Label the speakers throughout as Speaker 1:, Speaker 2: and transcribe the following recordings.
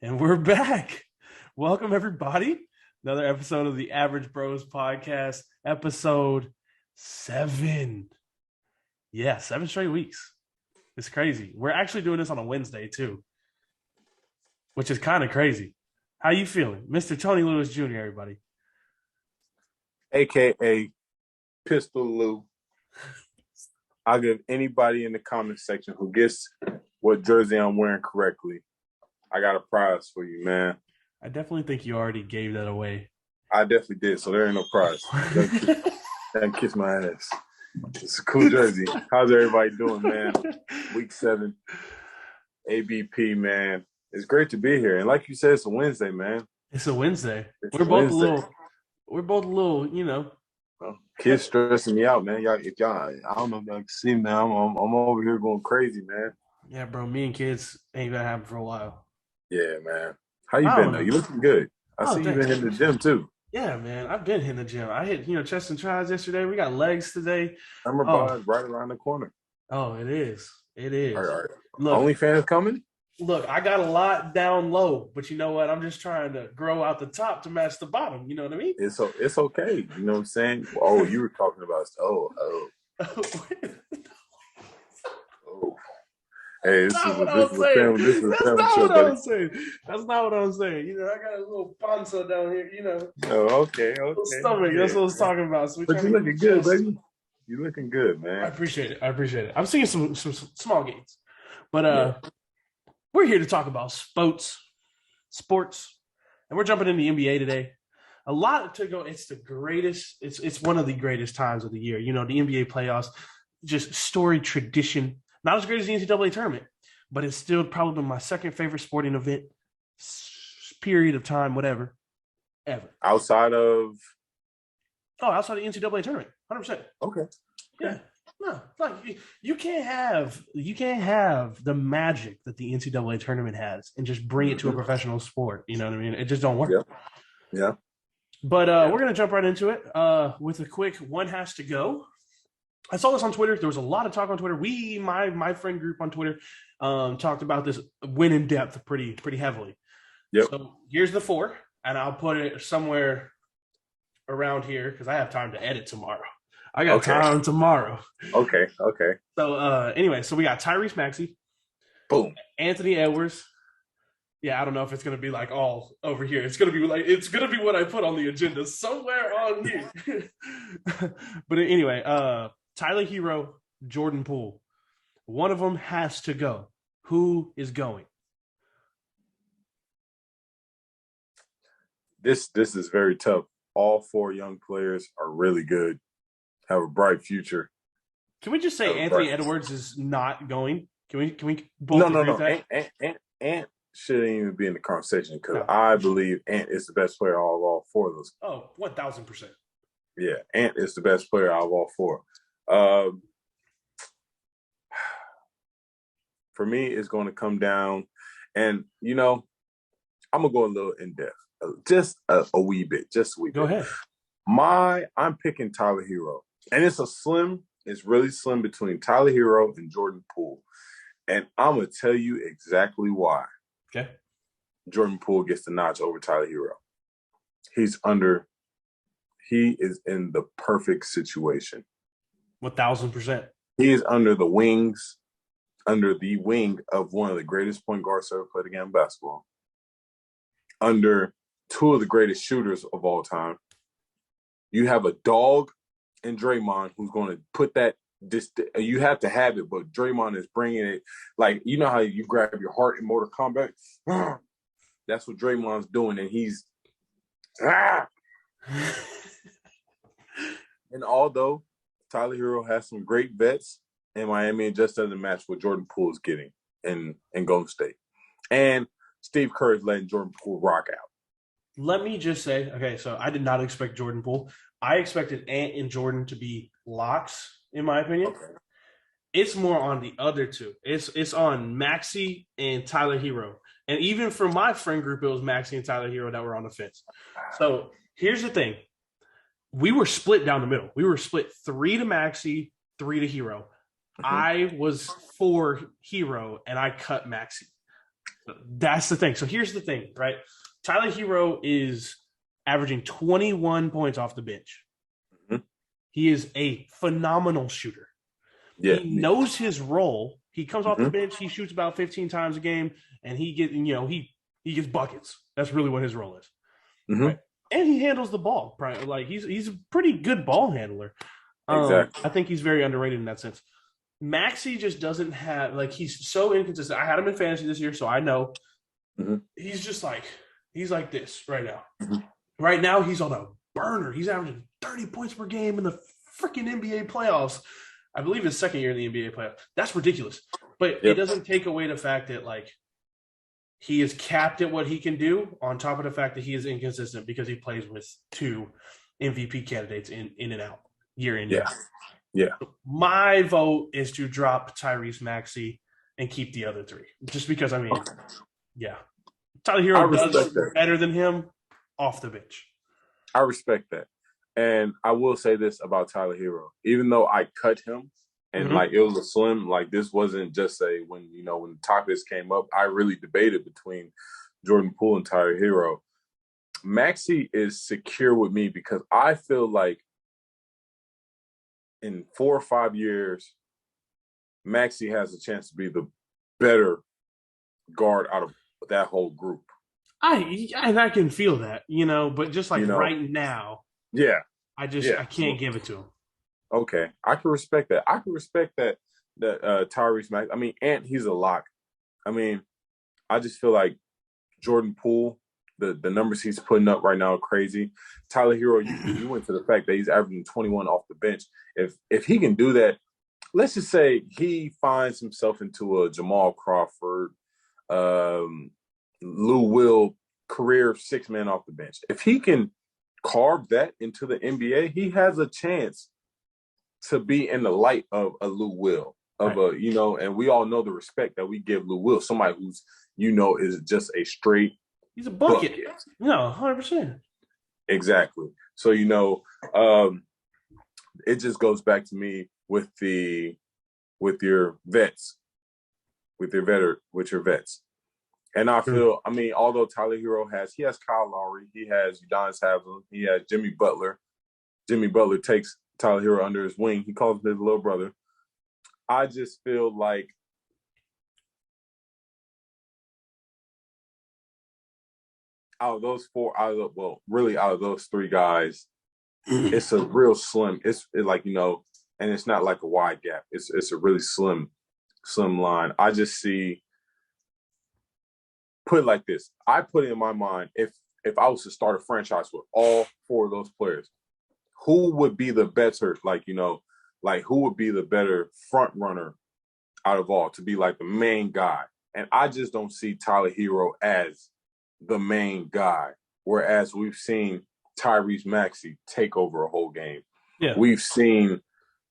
Speaker 1: And we're back. Welcome, everybody. Another episode of the Average Bros Podcast, episode 7. Yeah, 7 straight weeks. It's crazy. We're actually doing this on a Wednesday, too, which is kind of crazy. How you feeling? Mr. Tony Lewis Jr., everybody.
Speaker 2: AKA Pistol Lou. I'll give anybody in the comment section who gets what jersey I'm wearing correctly, I got a prize for you, man.
Speaker 1: I definitely think you already gave that away.
Speaker 2: I definitely did, so there ain't no prize. And kiss my ass. It's a cool jersey. How's everybody doing, man? Week 7, ABP, man. It's great to be here. And like you said, it's a Wednesday, man.
Speaker 1: It's a Wednesday. We're both a little,
Speaker 2: Well, kids stressing me out, man. Y'all, I don't know if y'all can see, man. I'm over here going crazy, man.
Speaker 1: Yeah, bro. Me and kids ain't gonna happen for a while.
Speaker 2: Yeah, man. How you been, though? You looking good. I see you been hitting the gym, too.
Speaker 1: Yeah, man. I've been hitting the gym. I hit, chest and tries yesterday. We got legs today.
Speaker 2: Summer bud right around the corner.
Speaker 1: Oh, it is. It is.
Speaker 2: All right.
Speaker 1: Look,
Speaker 2: OnlyFans coming?
Speaker 1: Look, I got a lot down low, but you know what? I'm just trying to grow out the top to match the bottom. You know what I mean?
Speaker 2: It's okay. You know what I'm saying? Oh, you were talking about Hey, this is a family show.
Speaker 1: That's not what I was saying. I got a little panza down here,
Speaker 2: Oh, okay.
Speaker 1: Stomach.
Speaker 2: Yeah,
Speaker 1: that's what I was talking about. So
Speaker 2: but you're looking good, baby. You're looking good, man.
Speaker 1: I appreciate it. I'm seeing some small gains. But we're here to talk about sports, and we're jumping into the NBA today. A lot to go. It's the greatest. It's one of the greatest times of the year. The NBA playoffs, just story tradition. Not as great as the NCAA tournament, but it's still probably my second favorite sporting event, period of time, whatever, ever.
Speaker 2: Outside of
Speaker 1: the NCAA tournament, 100%.
Speaker 2: Okay.
Speaker 1: Yeah. No, like you can't have the magic that the NCAA tournament has and just bring it to a professional sport. You know what I mean? It just don't work.
Speaker 2: Yeah.
Speaker 1: But we're gonna jump right into it with a quick one has to go. I saw this on Twitter. There was a lot of talk on Twitter. My friend group on Twitter talked about this win in depth pretty heavily.
Speaker 2: Yep.
Speaker 1: So here's the 4, and I'll put it somewhere around here because I have time to edit tomorrow. I got time tomorrow.
Speaker 2: Okay.
Speaker 1: So anyway, so we got Tyrese Maxey.
Speaker 2: Boom.
Speaker 1: Anthony Edwards. Yeah, I don't know if it's gonna be like all over here. It's gonna be what I put on the agenda somewhere on here. But anyway, Tyler Hero, Jordan Poole. One of them has to go. Who is going?
Speaker 2: This is very tough. All 4 young players are really good. Have a bright future.
Speaker 1: Can we just say Anthony Edwards is not going? Can we both agree with that?
Speaker 2: Ant shouldn't even be in the conversation because I believe Ant is the best player out of all 4 of those.
Speaker 1: Oh, 1,000%.
Speaker 2: Yeah, Ant is the best player out of all 4. For me, it's going to come down, and I'm gonna go a little in depth, just a wee bit.
Speaker 1: Go ahead.
Speaker 2: I'm picking Tyler Hero, and it's really slim between Tyler Hero and Jordan Poole, and I'm gonna tell you exactly why.
Speaker 1: Okay.
Speaker 2: Jordan Poole gets the notch over Tyler Hero. He is in the perfect situation.
Speaker 1: 1,000%.
Speaker 2: He is under the wing of one of the greatest point guards ever played against basketball. Under 2 of the greatest shooters of all time. You have a dog in Draymond who's going to put that. You have to have it, but Draymond is bringing it. Like, you know how you grab your heart in Mortal Kombat? That's what Draymond's doing, and he's. And although Tyler Hero has some great vets in Miami, it just doesn't match what Jordan Poole is getting in Golden State. And Steve Kerr is letting Jordan Poole rock out.
Speaker 1: Let me just say, okay, so I did not expect Jordan Poole. I expected Ant and Jordan to be locks, in my opinion. Okay. It's more on the other 2. It's on Maxey and Tyler Hero. And even for my friend group, it was Maxey and Tyler Hero that were on the fence. So here's the thing. We were split down the middle. We were split 3 to Maxey, 3 to Hero. I was for Hero, and I cut Maxey. That's the thing. So here's the thing, right? Tyler Hero is averaging 21 points off the bench.
Speaker 2: Mhm.
Speaker 1: He is a phenomenal shooter.
Speaker 2: Yeah.
Speaker 1: He knows his role. He comes off the
Speaker 2: Mhm.
Speaker 1: bench, he shoots about 15 times a game, and he gets buckets. That's really what his role is.
Speaker 2: Mhm.
Speaker 1: Right. And he handles the ball. Like he's a pretty good ball handler.
Speaker 2: Exactly.
Speaker 1: I think he's very underrated in that sense. Maxi just doesn't have like he's so inconsistent. I had him in fantasy this year, so I know
Speaker 2: Mhm.
Speaker 1: he's just like he's like this right now.
Speaker 2: Mhm.
Speaker 1: Right now, he's on a burner. He's averaging 30 points per game in the freaking NBA playoffs. I believe his second year in the NBA playoffs. That's ridiculous. But it
Speaker 2: Yep.
Speaker 1: doesn't take away the fact that like he is capped at what he can do, on top of the fact that he is inconsistent because he plays with two MVP candidates in and out, year in, year
Speaker 2: Yeah.
Speaker 1: out.
Speaker 2: Yeah.
Speaker 1: My vote is to drop Tyrese Maxey and keep the other three. Just because, I mean, yeah. Tyler
Speaker 2: I
Speaker 1: Hero does
Speaker 2: respect that.
Speaker 1: better than him off the bench.
Speaker 2: I respect that. And I will say this about Tyler Hero. Even though I cut him and
Speaker 1: Mm-hmm.
Speaker 2: like it was a slim, like this wasn't just when the topics came up, I really debated between Jordan Poole and Tyler Hero. Maxi is secure with me because I feel like in 4 or 5 years, Maxi has a chance to be the better guard out of that whole group.
Speaker 1: I can feel that, but just like
Speaker 2: You know?
Speaker 1: right now,
Speaker 2: Yeah. Yeah.
Speaker 1: I can't give it to him.
Speaker 2: Okay, I can respect that. I can respect that Tyrese Max. I mean, Ant, he's a lock. I mean, I just feel like Jordan Poole, the numbers he's putting up right now are crazy. Tyler Hero, you went to the fact that he's averaging 21 off the bench. If he can do that, let's just say he finds himself into a Jamal Crawford, Lou Will career 6 man off the bench. If he can carve that into the NBA, he has a chance to be in the light of a Lou Will,
Speaker 1: Right.
Speaker 2: and we all know the respect that we give Lou Will, somebody who's, is just a straight
Speaker 1: He's a bucket.
Speaker 2: bucket.
Speaker 1: No, 100%.
Speaker 2: Exactly. So, it just goes back to me with your vets, with your vets. And I feel, I mean, although Tyler Hero he has Kyle Lowry, he has Udonis Haslem, he has Jimmy Butler. Jimmy Butler takes Tyler Hero under his wing. He calls him his little brother. I just feel like out of those three guys, it's a real slim. It's like, and it's not like a wide gap. It's a really slim line. I just see, put it like this. I put it in my mind, if I was to start a franchise with all four of those players, who would be the better, who would be the better front runner out of all to be like the main guy? And I just don't see Tyler Hero as the main guy, whereas we've seen Tyrese Maxey take over a whole game.
Speaker 1: Yeah.
Speaker 2: We've seen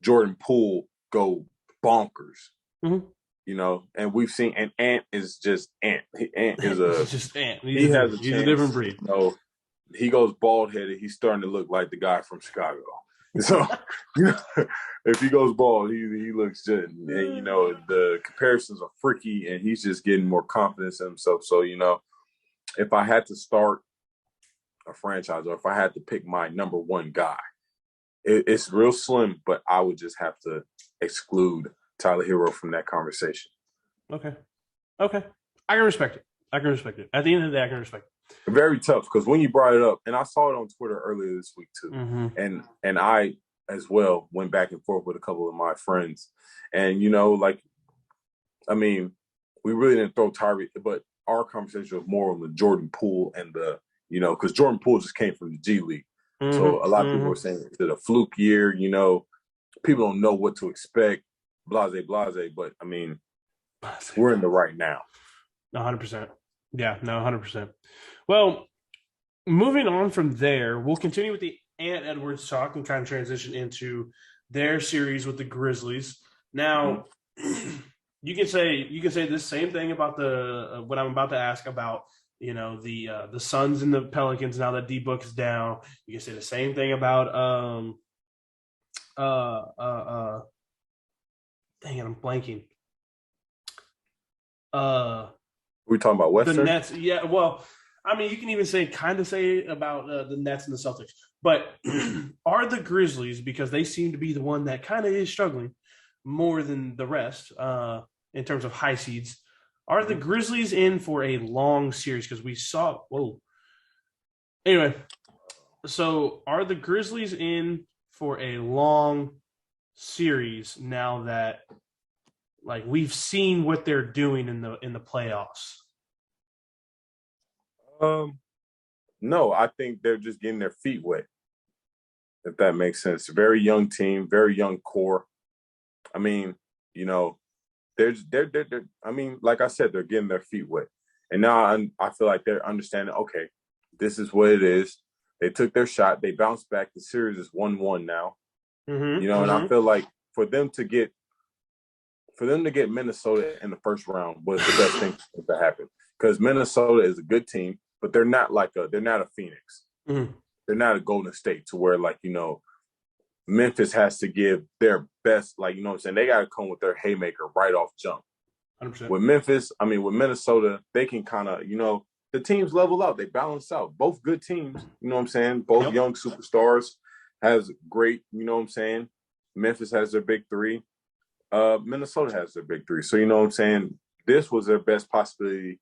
Speaker 2: Jordan Poole go bonkers,
Speaker 1: Mm-hmm.
Speaker 2: and we've seen, and Ant is just Ant. Ant is
Speaker 1: He's just Ant.
Speaker 2: he has a
Speaker 1: He's a
Speaker 2: chance.
Speaker 1: different breed.
Speaker 2: He goes bald headed. He's starting to look like the guy from Chicago. So, if he goes bald, he looks good. And, the comparisons are freaky, and he's just getting more confidence in himself. So, if I had to start a franchise, or if I had to pick my number one guy, it's real slim, but I would just have to exclude Tyler Hero from that conversation.
Speaker 1: Okay. I can respect it. At the end of the day, I can respect it.
Speaker 2: Very tough, because when you brought it up, and I saw it on Twitter earlier this week too, and I as well went back and forth with a couple of my friends, and I mean, we really didn't throw Tyree, but our conversation was more on the Jordan Poole and because Jordan Poole just came from the G League, so a lot of people were saying it's a fluke year. People don't know what to expect, blase, but I mean, we're in the right now.
Speaker 1: 100%. Yeah, no, 100%. Well, moving on from there, we'll continue with the Ant Edwards talk and kind of transition into their series with the Grizzlies. Now, you can say this same thing about the what I'm about to ask about. The Suns and the Pelicans now that D-Book is down. You can say the same thing about dang it, I'm blanking.
Speaker 2: We talking about
Speaker 1: The
Speaker 2: Western?
Speaker 1: Nets, yeah. Well, I mean, you can even kind of say about the Nets and the Celtics, but are the Grizzlies, because they seem to be the one that kind of is struggling more than the rest in terms of high seeds. Are the
Speaker 2: Mhm.
Speaker 1: Grizzlies in for a long series? Because we saw, whoa. Anyway, so are the Grizzlies in for a long series now that like we've seen what they're doing in the playoffs?
Speaker 2: Um, no, I think they're just getting their feet wet, if that makes sense. Very young team, very young core. I mean, you know, they're I mean, like I said, they're getting their feet wet. And now I feel like they're understanding, okay, this is what it is. They took their shot, they bounced back. The series is 1-1 now.
Speaker 1: Mm-hmm.
Speaker 2: And I
Speaker 1: Mm-hmm.
Speaker 2: feel like for them to get Minnesota in the first round was the best thing to happen. Because Minnesota is a good team, but they're not a Phoenix.
Speaker 1: Mm-hmm.
Speaker 2: They're not a Golden State to where Memphis has to give their best, what I'm saying? They gotta come with their haymaker right off jump.
Speaker 1: 100%.
Speaker 2: With Minnesota, they can kind of, the teams level out, they balance out. Both good teams, you know what I'm saying? Both
Speaker 1: Yep.
Speaker 2: young superstars has great, you know what I'm saying? Memphis has their big three. Minnesota has their big three. So you know what I'm saying? This was their best possibility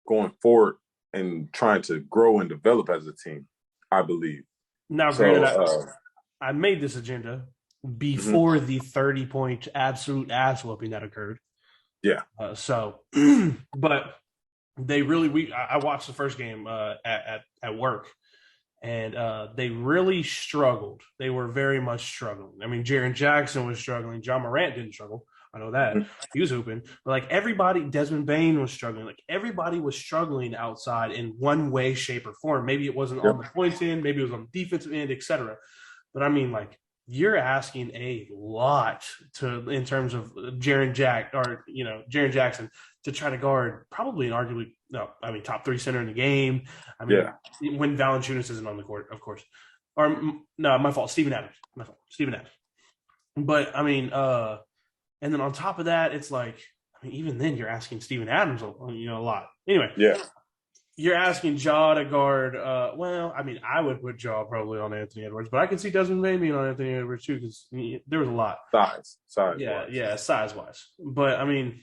Speaker 2: going forward and trying to grow and develop as a team, I believe.
Speaker 1: Now, granted,
Speaker 2: So
Speaker 1: I made this agenda
Speaker 2: mhm.
Speaker 1: before the 30-point absolute ass whooping that occurred.
Speaker 2: Yeah.
Speaker 1: So, but they really I watched the first game at work, and they really struggled. They were very much struggling. I mean, Jaren Jackson was struggling. John Morant didn't struggle. I know that
Speaker 2: Mhm.
Speaker 1: he was hooping. But like everybody, Desmond Bain was struggling. Like everybody was struggling outside in one way, shape, or form. Maybe it wasn't on
Speaker 2: Yep.
Speaker 1: the points end, maybe it was on the defensive end, etc. But I mean, like you're asking a lot to in terms of Jaren Jackson to try to guard probably an arguably no, I mean top three center in the game. I mean
Speaker 2: Yeah.
Speaker 1: when Valanciunas isn't on the court, of course. Or no, my fault. Steven Adams. My fault. Steven Adams. But I mean, and then on top of that, it's like I mean, even then you're asking Steven Adams, a lot. Anyway,
Speaker 2: Yeah.
Speaker 1: you're asking Jaw to guard. Well, I mean, I would put Jaw probably on Anthony Edwards, but I can see Desmond Bain being on Anthony Edwards too because there was a lot.
Speaker 2: Size
Speaker 1: Yeah,
Speaker 2: wise.
Speaker 1: yeah, size wise. But I mean,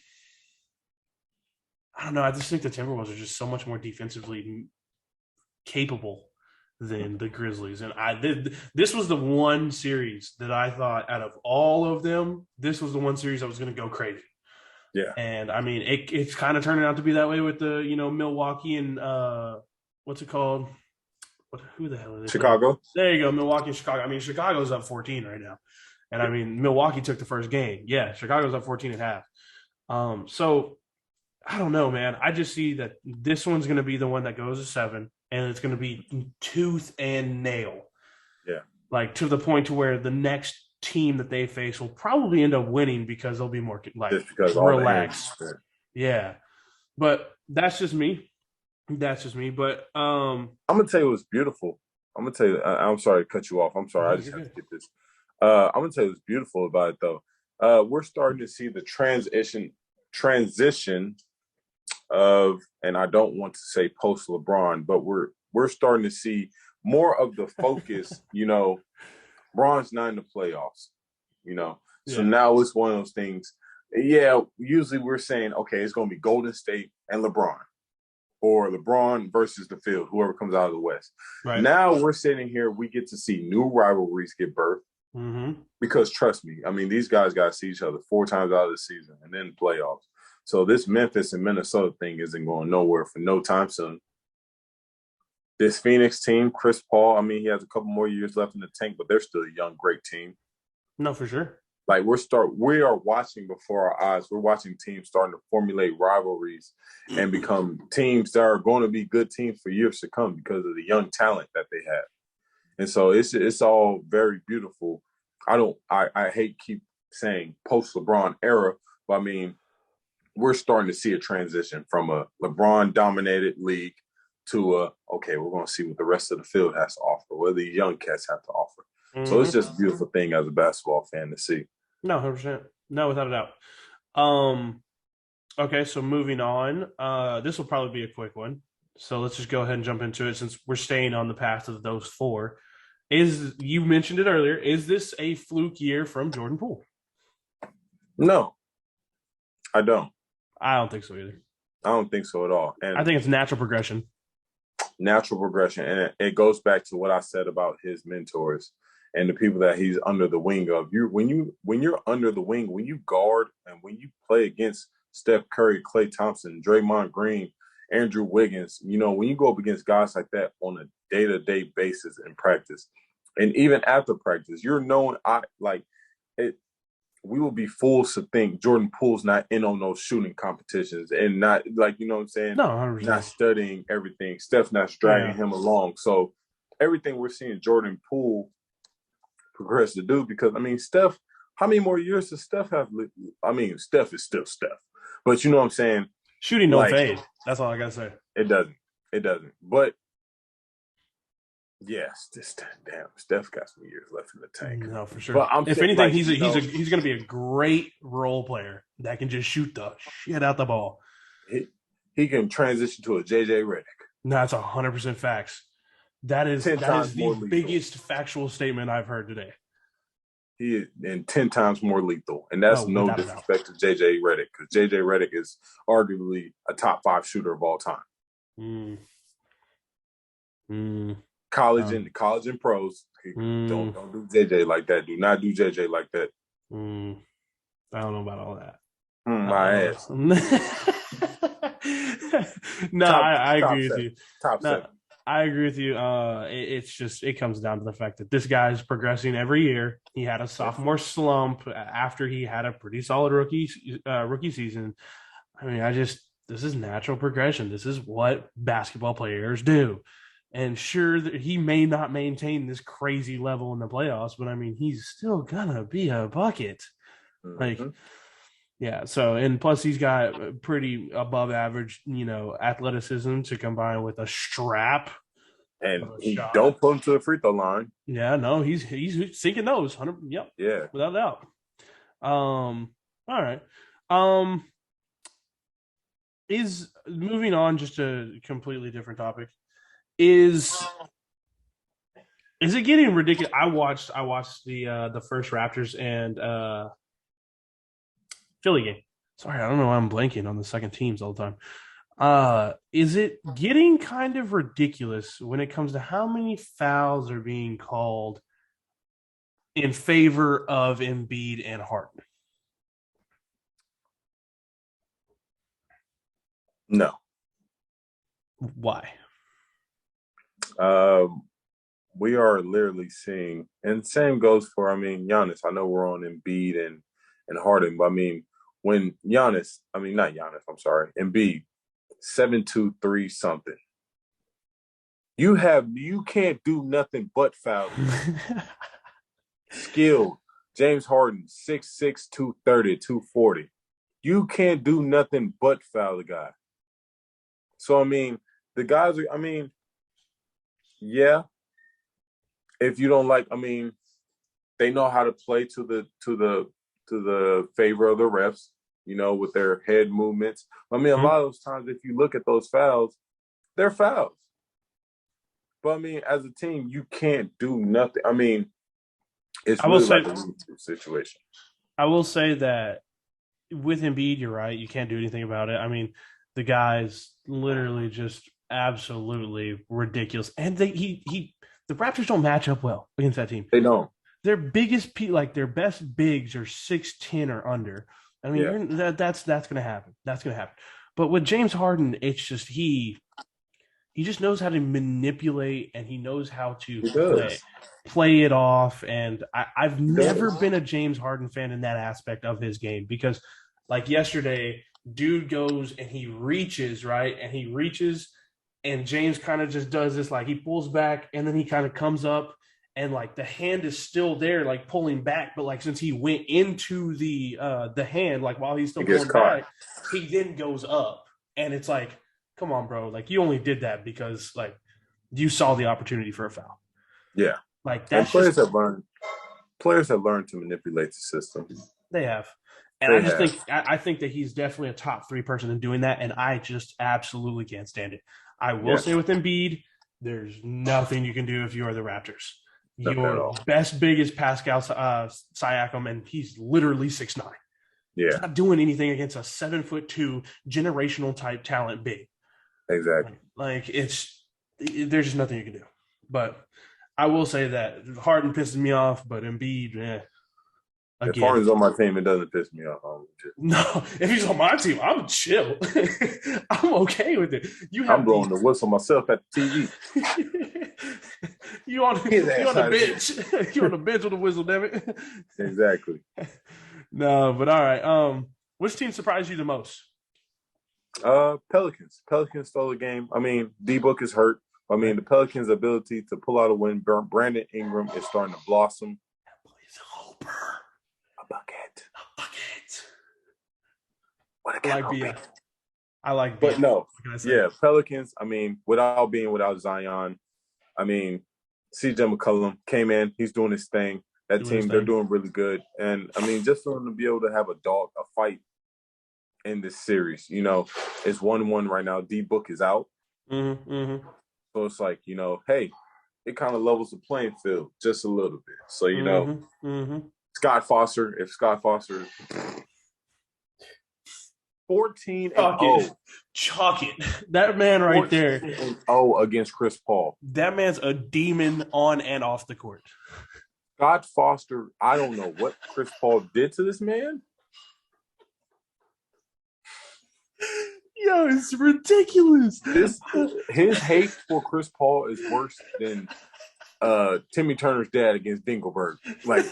Speaker 1: I don't know. I just think the Timberwolves are just so much more defensively capable than the Grizzlies, and this was the one series that I thought out of all of them, this was the one series that was going to go crazy.
Speaker 2: Yeah.
Speaker 1: And I mean, it's kind of turning out to be that way with the Milwaukee and what's it called? Who the hell are they playing?
Speaker 2: Chicago.
Speaker 1: There you go, Milwaukee and Chicago. I mean, Chicago's up 14 right now. And I mean, Milwaukee took the first game. Yeah, Chicago's up 14 and a half. So I don't know, man. I just see that this one's going to be the one that goes to 7, and it's going to be tooth and nail,
Speaker 2: Yeah.
Speaker 1: like to the point to where the next team that they face will probably end up winning because they'll be more like
Speaker 2: Just because all the energy.
Speaker 1: relaxed. Yeah, but that's just me. That's just me. But
Speaker 2: I'm gonna tell you what's beautiful. I'm gonna tell you. I'm sorry to cut you off. I'm sorry. I
Speaker 1: no,
Speaker 2: just
Speaker 1: you're
Speaker 2: have to
Speaker 1: good.
Speaker 2: get this. I'm gonna tell you what's beautiful about it though. We're starting to see the transition of, and I don't want to say post LeBron, but we're starting to see more of the focus. Bron's not in the playoffs. So
Speaker 1: Yeah,
Speaker 2: now it's one of those things. Yeah, usually we're saying, okay, it's gonna be Golden State and LeBron, or LeBron versus the field, whoever comes out of the West.
Speaker 1: right.
Speaker 2: Now we're sitting here, we get to see new rivalries get birthed
Speaker 1: Mm-hmm.
Speaker 2: because trust me, I mean, these guys got to see each other 4 times out of the season and then playoffs. So this Memphis and Minnesota thing isn't going nowhere for no time soon. This Phoenix team, Chris Paul, I mean, he has a couple more years left in the tank, but they're still a young, great team.
Speaker 1: No, for sure.
Speaker 2: Like we are watching before our eyes. We're watching teams starting to formulate rivalries and become teams that are going to be good teams for years to come because of the young talent that they have. And so it's all very beautiful. I hate keep saying post LeBron era, but I mean we're starting to see a transition from a LeBron dominated league to okay, we're going to see what the rest of the field has to offer, what the young cats have to offer. So it's
Speaker 1: Mm-hmm.
Speaker 2: just a beautiful thing as a basketball fan to see.
Speaker 1: No, 100%. No, without a doubt. Um, Okay, so moving on. This will probably be a quick one. So let's just go ahead and jump into it since we're staying on the path of those four. Is you mentioned it earlier? Is this a fluke year from Jordan Poole?
Speaker 2: No, I don't.
Speaker 1: I don't think so either.
Speaker 2: I don't think so at all.
Speaker 1: I
Speaker 2: And
Speaker 1: think it's natural progression.
Speaker 2: natural progression, and it goes back to what I said about his mentors and the people that he's under the wing of. When you're under the wing, when you guard and when you play against Steph Curry, Klay Thompson, Draymond Green, Andrew Wiggins, when you go up against guys like that on a day-to-day basis in practice, and even after practice, you're knowing it. We will be fools to think Jordan Poole's not in on those shooting competitions and not what I'm saying,
Speaker 1: No,
Speaker 2: not
Speaker 1: 100%.
Speaker 2: studying everything. Steph's not dragging him along. So everything we're seeing Jordan Poole progress to do, because Steph, how many more years does Steph have? Steph is still Steph. But you know what I'm saying?
Speaker 1: Shooting don't
Speaker 2: Like
Speaker 1: fade. That's all I gotta say.
Speaker 2: it doesn't. It doesn't. But yes, this damn Steph got some years left in the tank.
Speaker 1: No, for sure.
Speaker 2: But I'm
Speaker 1: If
Speaker 2: saying,
Speaker 1: anything, he's gonna be a great role player that can just shoot the shit out the ball.
Speaker 2: he can transition to a JJ Redick.
Speaker 1: No, that's 100% facts. That is
Speaker 2: 10 times
Speaker 1: the
Speaker 2: more lethal.
Speaker 1: biggest factual statement I've heard today.
Speaker 2: He is 10 times more lethal. And that's no
Speaker 1: without a doubt.
Speaker 2: disrespect to JJ Redick, because JJ Redick is arguably a top 5 shooter of all time. College and pros. Don't do JJ like that. Do not do JJ like that.
Speaker 1: I don't know about all that.
Speaker 2: My ass.
Speaker 1: No, I agree with you.
Speaker 2: Top 7.
Speaker 1: I agree with you. It's just it comes down to the fact that this guy's progressing every year. He had a sophomore slump after he had a pretty solid rookie season. This is natural progression. This is what basketball players do. And sure, he may not maintain this crazy level in the playoffs, but he's still gonna be a bucket.
Speaker 2: Mm-hmm.
Speaker 1: Yeah. So, and plus he's got pretty above average, athleticism to combine with a strap.
Speaker 2: And he don't put him to the free throw line.
Speaker 1: Yeah, no, he's sinking those. 100. Yep.
Speaker 2: Yeah.
Speaker 1: Without a doubt. All right. Is moving on, just a completely different topic. Is it getting ridiculous? I watched the first Raptors and Philly game. Sorry, I don't know why I'm blanking on the second teams all the time. Is it getting kind of ridiculous when it comes to how many fouls are being called in favor of Embiid and Harden?
Speaker 2: No.
Speaker 1: Why?
Speaker 2: We are literally seeing, and same goes for, Giannis. I know we're on Embiid and Harden, but when Giannis, not Giannis, I'm sorry, Embiid, 7-2-3 something. You can't do nothing but foul. Skilled. James Harden, 6'6", 230, 240. You can't do nothing but foul the guy. So the guys are, yeah. If you don't like, they know how to play to the favor of the refs, with their head movements. A lot of those times, if you look at those fouls, they're fouls. But as a team, you can't do nothing. It's really like a situation.
Speaker 1: I will say that with Embiid, you're right. You can't do anything about it. The guy's literally just absolutely ridiculous, and the Raptors don't match up well against that team.
Speaker 2: They don't.
Speaker 1: Their biggest, their best bigs are 6'10" or under. That's going to happen. That's going to happen. But with James Harden, it's just he just knows how to manipulate, and he knows how to play it off. And I've never been a James Harden fan in that aspect of his game, because like yesterday, dude goes and he reaches, right? And he reaches, and James kind of just does this, like he pulls back, and then he kind of comes up, and like the hand is still there, like pulling back, but like since he went into the hand, like while he's still pulling back, he then goes up, and it's like, come on, bro, like you only did that because like you saw the opportunity for a foul.
Speaker 2: Yeah,
Speaker 1: like that's
Speaker 2: players have learned to manipulate the system.
Speaker 1: They have. And
Speaker 2: They
Speaker 1: I just
Speaker 2: have.
Speaker 1: I think that he's definitely a top 3 person in doing that, and I just absolutely can't stand it. I will
Speaker 2: Yes.
Speaker 1: say with Embiid, there's nothing you can do if you are the Raptors.
Speaker 2: Nothing at
Speaker 1: Your
Speaker 2: all.
Speaker 1: best big is Pascal Siakam, and he's literally 6'9". He's
Speaker 2: Yeah.
Speaker 1: not doing anything against a 7'2" generational type talent big.
Speaker 2: Exactly.
Speaker 1: Like there's just nothing you can do. But I will say that Harden pisses me off, but Embiid,
Speaker 2: If
Speaker 1: again.
Speaker 2: Harden's on my team, it doesn't piss me off.
Speaker 1: No, if he's on my team, I'm chill. I'm okay with it. You
Speaker 2: I'm
Speaker 1: have
Speaker 2: blowing the whistle myself at the TV.
Speaker 1: you on
Speaker 2: His
Speaker 1: you
Speaker 2: ass
Speaker 1: on the
Speaker 2: out of here.
Speaker 1: bench. You on the bench with a whistle, damn it.
Speaker 2: Exactly.
Speaker 1: No, but all right. Which team surprised you the most?
Speaker 2: Pelicans. Pelicans stole the game. I mean, D-Book is hurt. I mean, the Pelicans' ability to pull out a win. Brandon Ingram is starting to blossom.
Speaker 1: He's a hooper.
Speaker 2: A bucket.
Speaker 1: A bucket.
Speaker 2: What a
Speaker 1: I like
Speaker 2: B.
Speaker 1: I like
Speaker 2: But no,
Speaker 1: yeah,
Speaker 2: Pelicans. I mean, without Zion, I mean, CJ McCollum came in. He's doing his thing. That team, they're doing really good. And I mean, just for them to be able to have a fight in this series, it's 1-1 right now. D-Book is out.
Speaker 1: Mm-hmm.
Speaker 2: So it's like, hey, it kind of levels the playing field just a little bit. So, Scott Foster, if Scott Foster 14-0.
Speaker 1: Chalk it. That man right there.
Speaker 2: 14-0 against Chris Paul.
Speaker 1: That man's a demon on and off the court.
Speaker 2: Scott Foster, I don't know what Chris Paul did to this man.
Speaker 1: Yo, it's ridiculous.
Speaker 2: His hate for Chris Paul is worse than Timmy Turner's dad against Dingleberg. Like,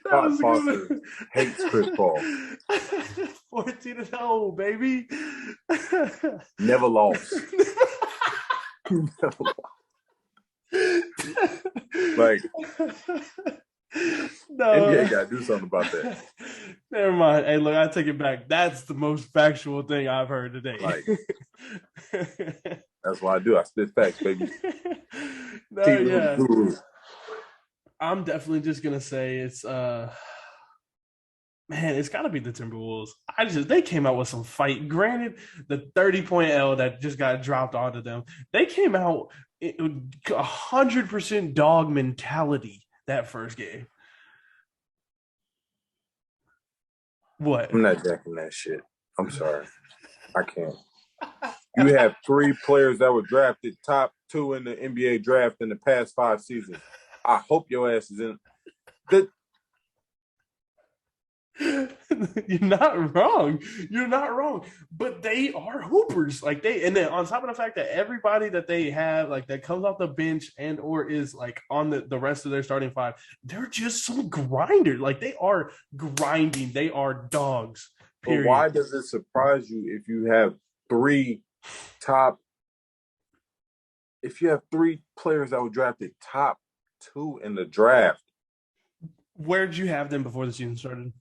Speaker 2: Scott Foster hates Chris Paul.
Speaker 1: 14-0, baby.
Speaker 2: Never lost. Never lost. Like,
Speaker 1: no.
Speaker 2: NBA got to do something about that.
Speaker 1: Never mind. Hey, look, I take it back. That's the most factual thing I've heard today.
Speaker 2: Like, that's what I do. I spit facts, baby.
Speaker 1: No, yeah. I'm definitely just gonna say it's it's gotta be the Timberwolves. They came out with some fight. Granted, the 30-point L that just got dropped onto them, they came out 100% dog mentality that first game. What?
Speaker 2: I'm not jacking that shit. I'm sorry. I can't. You have 3 players that were drafted top 2 in the NBA draft in the past 5 seasons. I hope your ass is in.
Speaker 1: You're not wrong. You're not wrong. But they are hoopers. And then on top of the fact that everybody that they have, that comes off the bench and or is on the rest of their starting 5, they're just some grinders. They are grinding. They are dogs. Period.
Speaker 2: But why does it surprise you if you have 3 players that were drafted top 2 in the draft?
Speaker 1: Where did you have them before the season started?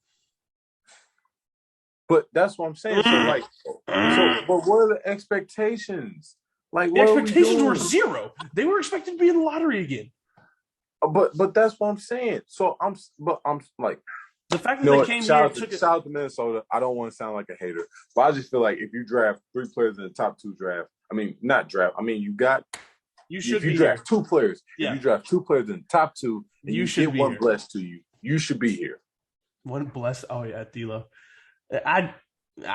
Speaker 2: But that's what I'm saying. But what are the expectations?
Speaker 1: The expectations were 0. They were expected to be in the lottery again.
Speaker 2: But that's what I'm saying. So I'm like,
Speaker 1: the fact that they came here took it.
Speaker 2: Shout out to Minnesota. I don't want to sound like a hater, but I just feel like if you draft 3 players in the top 2 draft, I mean, not draft. I mean, you should draft 2 players. Yeah. If you draft 2 players in the top 2, and you should get one blessed to you. You should be here.
Speaker 1: One blessed. Oh yeah, D'Lo. I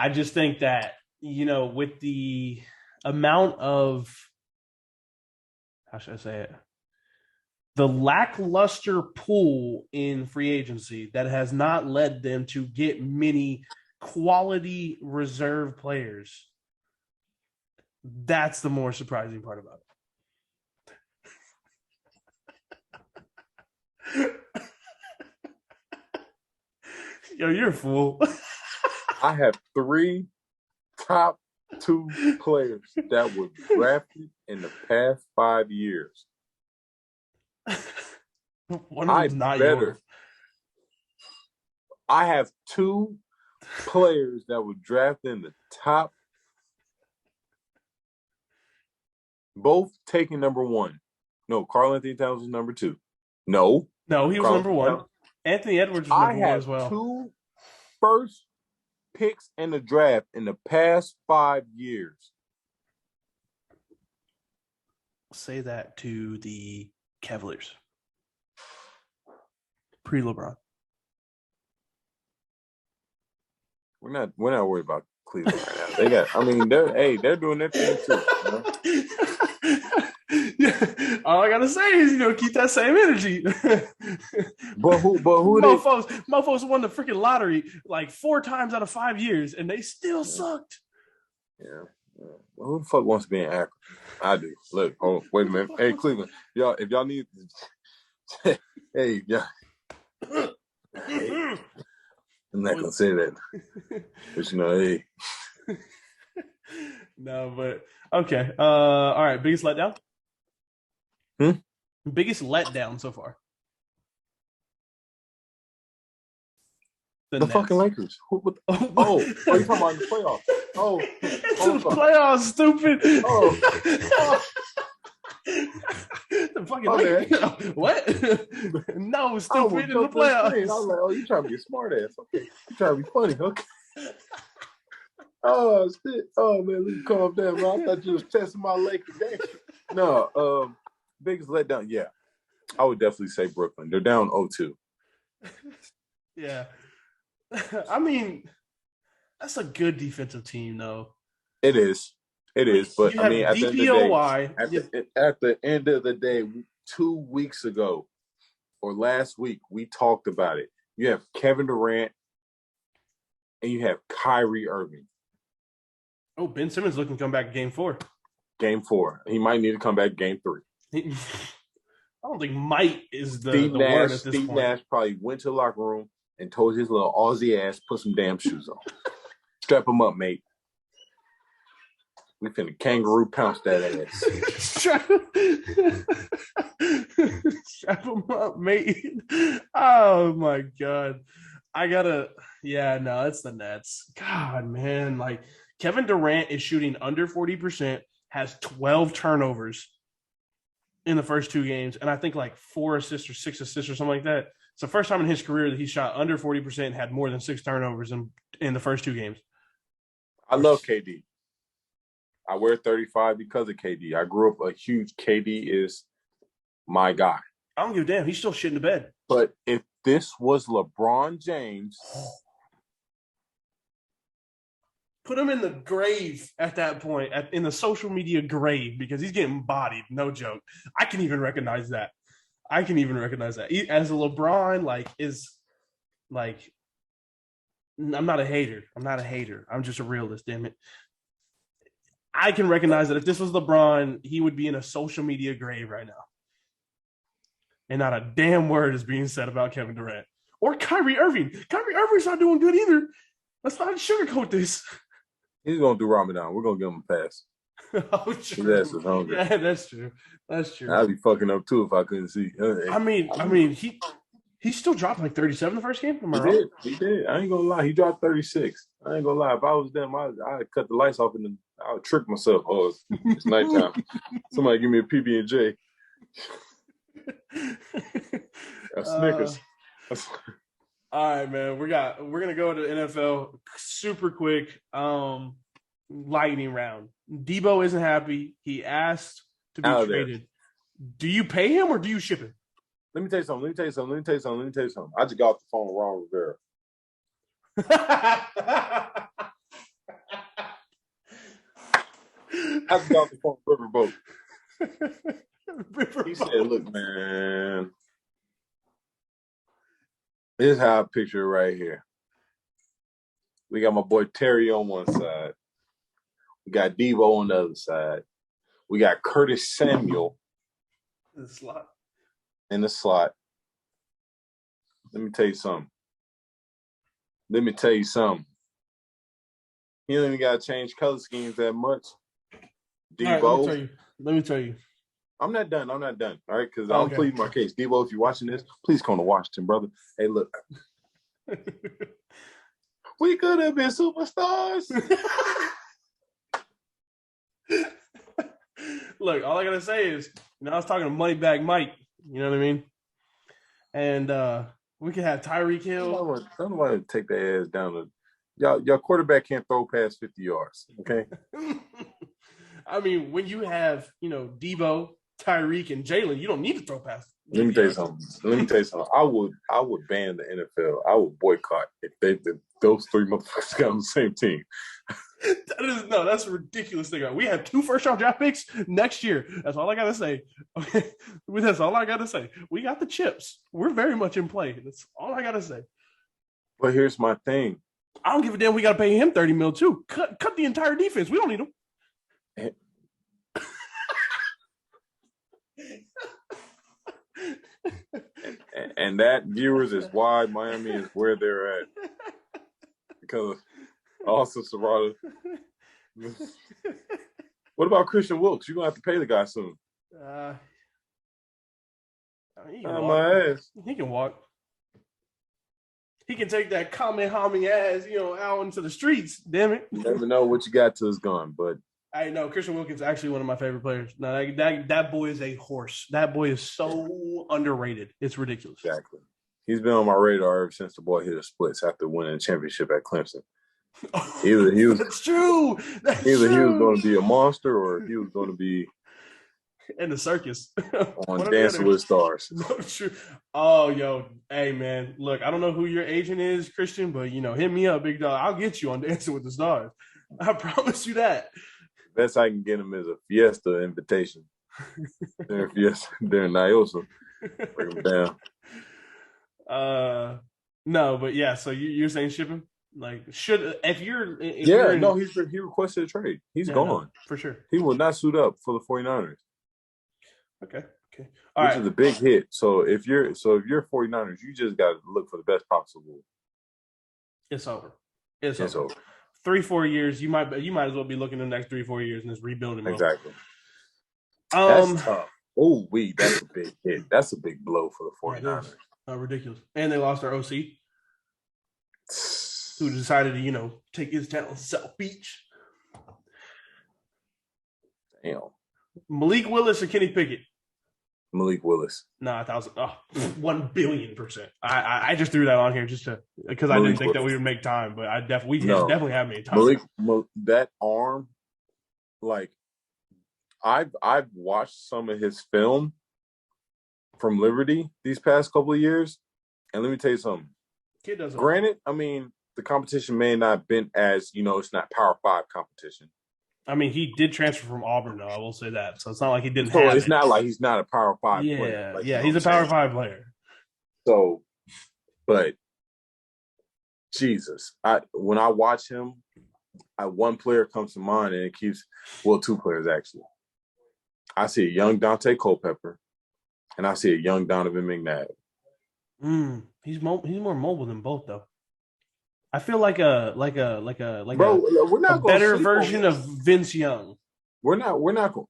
Speaker 1: just think that with the amount of, how should I say it, the lackluster pool in free agency that has not led them to get many quality reserve players. That's the more surprising part about it. Yo, you're a fool.
Speaker 2: I have 3 top 2 players that were drafted in the past 5 years.
Speaker 1: One of them's not yours.
Speaker 2: I have 2 players that were drafted in the top, both taking number 1. No, Karl Anthony Towns was number 2. No,
Speaker 1: No, he was
Speaker 2: Karl
Speaker 1: number
Speaker 2: Anthony
Speaker 1: 1.
Speaker 2: Towns.
Speaker 1: Anthony Edwards was
Speaker 2: I
Speaker 1: number 1
Speaker 2: have
Speaker 1: as well.
Speaker 2: 2 first picks in the draft in the past 5 years.
Speaker 1: Say that to the Cavaliers. Pre-LeBron.
Speaker 2: We're not worried about Cleveland right now. They got. I mean, they're doing their thing too. You know?
Speaker 1: Yeah. All I gotta say is, keep that same energy.
Speaker 2: But who?
Speaker 1: Mofos won the freaking lottery like 4 times out of 5 years, and they still sucked.
Speaker 2: Yeah. Well, who the fuck wants to be in Akron? I do. Look, wait a minute. Hey, Cleveland, y'all, if y'all need, hey, yeah. Hey. I'm not gonna say that, but hey.
Speaker 1: No, but okay. All right. Biggest letdown? Biggest letdown so far?
Speaker 2: The fucking Lakers. You talking about the playoffs?
Speaker 1: It's the playoffs, stupid. The fucking Lakers. What? No, stupid in the playoffs.
Speaker 2: I was like, you trying to be a smart ass. Okay. You trying to be funny. Okay. Oh, shit. Oh, man, let me calm down, man. I thought you was testing my Lakers game. No, biggest letdown, yeah. I would definitely say Brooklyn. They're down 0-2.
Speaker 1: Yeah. I mean, that's a good defensive team, though.
Speaker 2: It is. But I mean, at the end of the day, 2 weeks ago or last week, we talked about it. You have Kevin Durant and you have Kyrie Irving.
Speaker 1: Oh, Ben Simmons looking to come back Game 4.
Speaker 2: Game 4. He might need to come back Game 3.
Speaker 1: I don't think might is the word at this point.
Speaker 2: Steve Nash probably went to the locker room and told his little Aussie ass, put some damn shoes on. Strap him up, mate. We finna kangaroo pounce that ass.
Speaker 1: Strap him up, mate. Oh, my God. It's the Nets. God, man. Like, Kevin Durant is shooting under 40%, has 12 turnovers in the first 2 games, and I think like 4 assists or 6 assists or something like that. It's the first time in his career that he shot under 40% and had more than 6 turnovers in the first 2 games.
Speaker 2: I love KD. I wear 35 because of KD. I grew up a huge KD is my guy.
Speaker 1: I don't give a damn. He's still shitting the bed.
Speaker 2: But if this was LeBron James,
Speaker 1: put him in the grave at that point, in the social media grave, because he's getting bodied. No joke. I can even recognize that. As a LeBron, I'm not a hater. I'm just a realist, damn it. I can recognize that if this was LeBron, he would be in a social media grave right now. And not a damn word is being said about Kevin Durant. Or Kyrie Irving. Kyrie Irving's not doing good either. Let's not sugarcoat this.
Speaker 2: He's going to do Ramadan. We're going to give him a pass.
Speaker 1: Oh, true.
Speaker 2: His ass is hungry.
Speaker 1: Yeah, that's true.
Speaker 2: I'd be fucking up, too, if I couldn't see.
Speaker 1: I mean, he still dropped like 37 the first game. Am I wrong?
Speaker 2: He did. I ain't going to lie. He dropped 36. I ain't going to lie. If I was them, I'd cut the lights off and I would trick myself. Oh, it's nighttime. Somebody give me a PB&J. A Snickers.
Speaker 1: All right, man. We're gonna go to NFL super quick. Lightning round. Debo isn't happy. He asked to be traded. Do you pay him or do you ship him?
Speaker 2: Let me tell you something. I just got off the phone with Ron Rivera. I just got off the phone with Riverboat. He said, look, man, this is how I picture it right here. We got my boy Terry on one side. We got Devo on the other side. We got Curtis Samuel
Speaker 1: in
Speaker 2: the slot. Let me tell you something. He don't even got to change color schemes that much. Devo.
Speaker 1: Right, let me tell you.
Speaker 2: I'm not done. All right, because I'm pleading my case. Devo, if you're watching this, please come to Washington, brother. Hey, look. We could have been superstars.
Speaker 1: Look, all I gotta say is I was talking to Moneybag Mike. You know what I mean? And we could have Tyreek Hill.
Speaker 2: Don't want to take their ass down to y'all quarterback can't throw past 50 yards. Okay.
Speaker 1: I mean, when you have, Debo, Tyreek, and Jalen, you don't need to throw past.
Speaker 2: Let me tell you something. I would ban the NFL. I would boycott if those three motherfuckers got on the same team.
Speaker 1: That's a ridiculous thing. We have 2 first-round draft picks next year. That's all I gotta say. Okay, that's all I gotta say. We got the chips. We're very much in play. That's all I gotta say.
Speaker 2: But here's my thing.
Speaker 1: I don't give a damn. We gotta pay him $30 million too. Cut the entire defense. We don't need him.
Speaker 2: And that, viewers, is why Miami is where they're at. Because also Serrata. What about Christian Wilkes? You're gonna have to pay the guy soon.
Speaker 1: He can walk. He can take that Kamehameha ass, out into the streets. Damn it!
Speaker 2: You never know what you got till it's gone. But
Speaker 1: I know Christian Wilkins is actually one of my favorite players. No, that boy is a horse. That boy is so underrated. It's ridiculous.
Speaker 2: Exactly. He's been on my radar ever since the boy hit the splits after winning a championship at Clemson.
Speaker 1: That's true.
Speaker 2: He was going to be a monster, or he was going to be
Speaker 1: in the circus
Speaker 2: on Dancing with Stars.
Speaker 1: No, true. Oh, hey man, look, I don't know who your agent is, Christian, but hit me up, big dog. I'll get you on Dancing with the Stars. I promise you that.
Speaker 2: Best I can get him is a Fiesta invitation. They're in Niosa. Bring him down.
Speaker 1: No, but yeah. So you're saying ship him? Like, he
Speaker 2: requested a trade. He's gone.
Speaker 1: No, for sure.
Speaker 2: He will not suit up for the 49ers.
Speaker 1: Okay. Which
Speaker 2: is a big hit. So if you're 49ers, you just got to look for the best possible.
Speaker 1: It's over. It's over. 3-4 years, you might as well be looking the next 3-4 years and just rebuilding.
Speaker 2: Exactly. That's tough. Oh, that's a big hit. That's a big blow for the 49ers.
Speaker 1: Ridiculous. And they lost their OC, who decided to, take his talent to South Beach.
Speaker 2: Damn.
Speaker 1: Malik Willis or Kenny Pickett?
Speaker 2: Malik Willis.
Speaker 1: No, 1 billion%. I just threw that on here just because I didn't think that we would make time, but definitely have made time.
Speaker 2: That arm, like, I've watched some of his film from Liberty these past couple of years, and let me tell you something.
Speaker 1: Kid doesn't.
Speaker 2: Granted, I mean, the competition may not have been as, it's not Power 5 competition.
Speaker 1: I mean, he did transfer from Auburn, though. I will say that. So it's not like he didn't.
Speaker 2: It's not like he's not a Power 5 player.
Speaker 1: He's a Power 5 player.
Speaker 2: So, but Jesus, when I watch him, one player comes to mind, and it keeps 2 players actually. I see a young Dante Culpepper, and I see a young Donovan McNabb.
Speaker 1: He's more mobile than both, though. I feel like a better version of Vince Young.
Speaker 2: We're not going.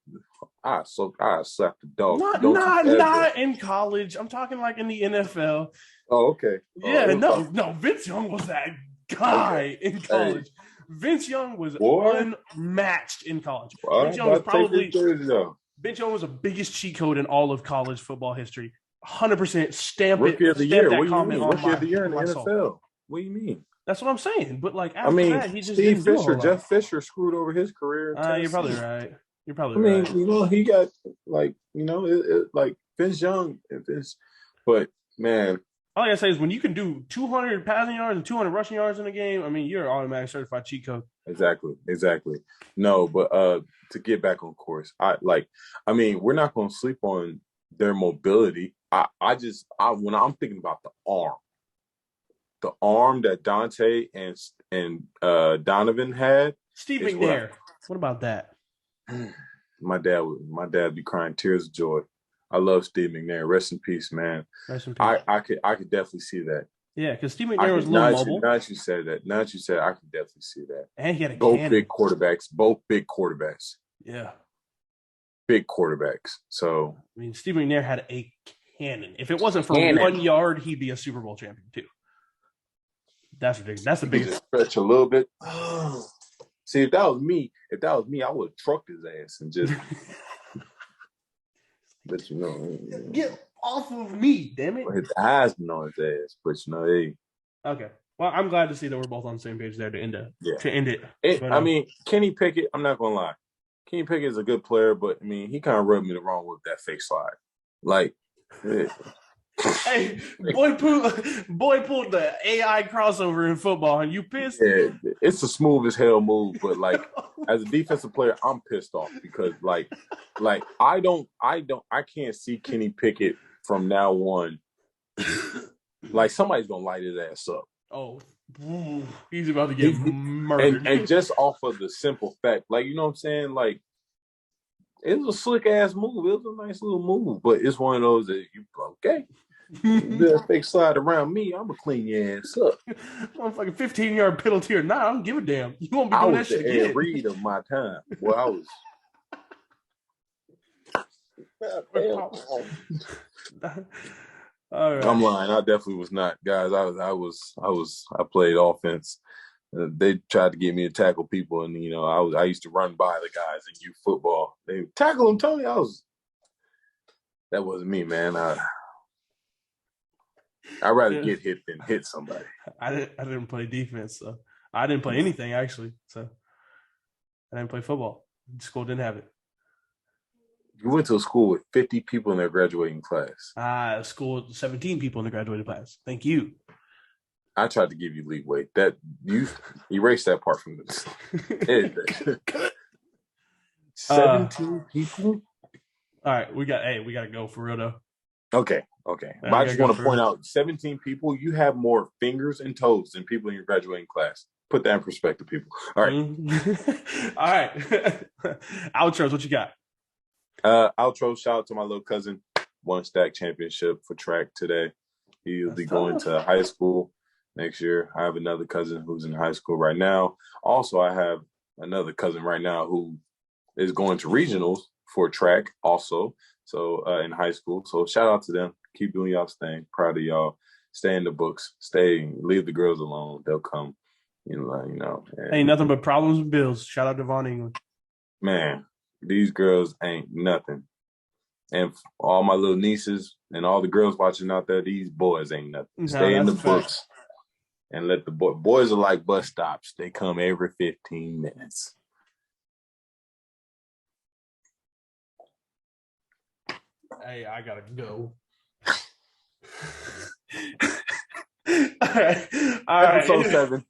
Speaker 2: I slap the dog.
Speaker 1: Not in college. I'm talking like in the NFL.
Speaker 2: Oh, okay.
Speaker 1: No. Vince Young was that guy in college. Hey. Vince Young was unmatched in college. Vince Young was the biggest cheat code in all of college football history. 100% stamp
Speaker 2: Rookie
Speaker 1: it.
Speaker 2: Of the year.
Speaker 1: That
Speaker 2: what
Speaker 1: comment on
Speaker 2: Rookie of the year in the NFL.
Speaker 1: Soul.
Speaker 2: What do you mean?
Speaker 1: That's what I'm saying. But after that, he just didn't do a whole lot.
Speaker 2: Jeff Fisher screwed over his career.
Speaker 1: You're probably right.
Speaker 2: He got like Vince Young. But man,
Speaker 1: all I gotta say is when you can do 200 passing yards and 200 rushing yards in a game, I mean, you're an automatic certified cheat code.
Speaker 2: Exactly. No, but to get back on course, we're not going to sleep on their mobility. When I'm thinking about the arm that Dante and Donovan had.
Speaker 1: Steve McNair. What about that?
Speaker 2: My dad be crying tears of joy. I love Steve McNair. Rest in peace, man.
Speaker 1: Rest in peace.
Speaker 2: I could definitely see that.
Speaker 1: Yeah, because Steve McNair was a little mobile.
Speaker 2: Now that you said, I can definitely see that.
Speaker 1: And he had
Speaker 2: both big quarterbacks.
Speaker 1: Yeah.
Speaker 2: Big quarterbacks. So
Speaker 1: I mean, Steve McNair had a cannon. If it wasn't for 1 yard, he'd be a Super Bowl champion too. That's ridiculous. That's the biggest
Speaker 2: stretch a little bit. See, if that was me, I would have trucked his ass and just But
Speaker 1: Get off of me, damn it.
Speaker 2: hit the Heisman on his ass. But hey.
Speaker 1: Okay. Well, I'm glad to see that we're both on the same page there to end it.
Speaker 2: I mean, Kenny Pickett, I'm not gonna lie. Kenny Pickett is a good player, but I mean, he kind of rubbed me the wrong way with that fake slide. Like,
Speaker 1: hey, boy pulled the AI crossover in football, and you pissed?
Speaker 2: Yeah, it's a smooth as hell move, but like as a defensive player, I'm pissed off because like I can't see Kenny Pickett from now on. Like somebody's gonna light his ass up.
Speaker 1: Oh, he's about to get murdered.
Speaker 2: And just off of the simple fact, like, you know what I'm saying? Like, it was a slick ass move. It was a nice little move, but it's one of those that you okay. You fake slide around me, I'm gonna clean your ass up.
Speaker 1: Motherfucking 15-yard penalty or not, I don't give a damn. You won't be doing that shit again. I was the Ed
Speaker 2: Reed of my time. Well, I was. All right. I'm lying. I definitely was not, guys. I played offense. They tried to get me to tackle people, and I used to run by the guys in youth football. They tackle them, Tony. That wasn't me, man. I'd rather get hit than hit somebody.
Speaker 1: I didn't play defense, so I didn't play anything actually. So I didn't play football. The school didn't have it.
Speaker 2: You went to a school with 50 people in their graduating class.
Speaker 1: A school with 17 people in the graduating class. Thank you.
Speaker 2: I tried to give you leeway. That you erase that part from this. 17 people.
Speaker 1: All right, we got to go for real though.
Speaker 2: Okay. But I just want to point out, 17 people. You have more fingers and toes than people in your graduating class. Put that in perspective, people. All right.
Speaker 1: All right. Outros, what you got?
Speaker 2: Outro, shout out to my little cousin. Won stack championship for track today. He'll be going to high school next year. I have another cousin who's in high school right now. Also, I have another cousin right now who is going to regionals for track also. So in high school. So shout out to them. Keep doing y'all's thing. Proud of y'all. Stay in the books. Leave the girls alone. They'll come.
Speaker 1: Ain't nothing but problems and bills. Shout out to Von England.
Speaker 2: Man, these girls ain't nothing. And all my little nieces and all the girls watching out there, these boys ain't nothing. Stay in the books and let the boys are like bus stops. They come every 15 minutes.
Speaker 1: Hey, I gotta go. All right.
Speaker 2: Episode 7.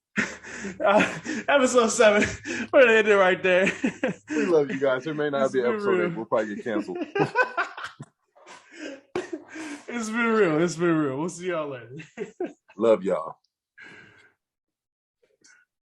Speaker 1: Episode 7. We're gonna end it right there.
Speaker 2: We love you guys. There may not be an episode 8. We'll probably get canceled.
Speaker 1: It's been real. We'll see y'all later.
Speaker 2: Love y'all.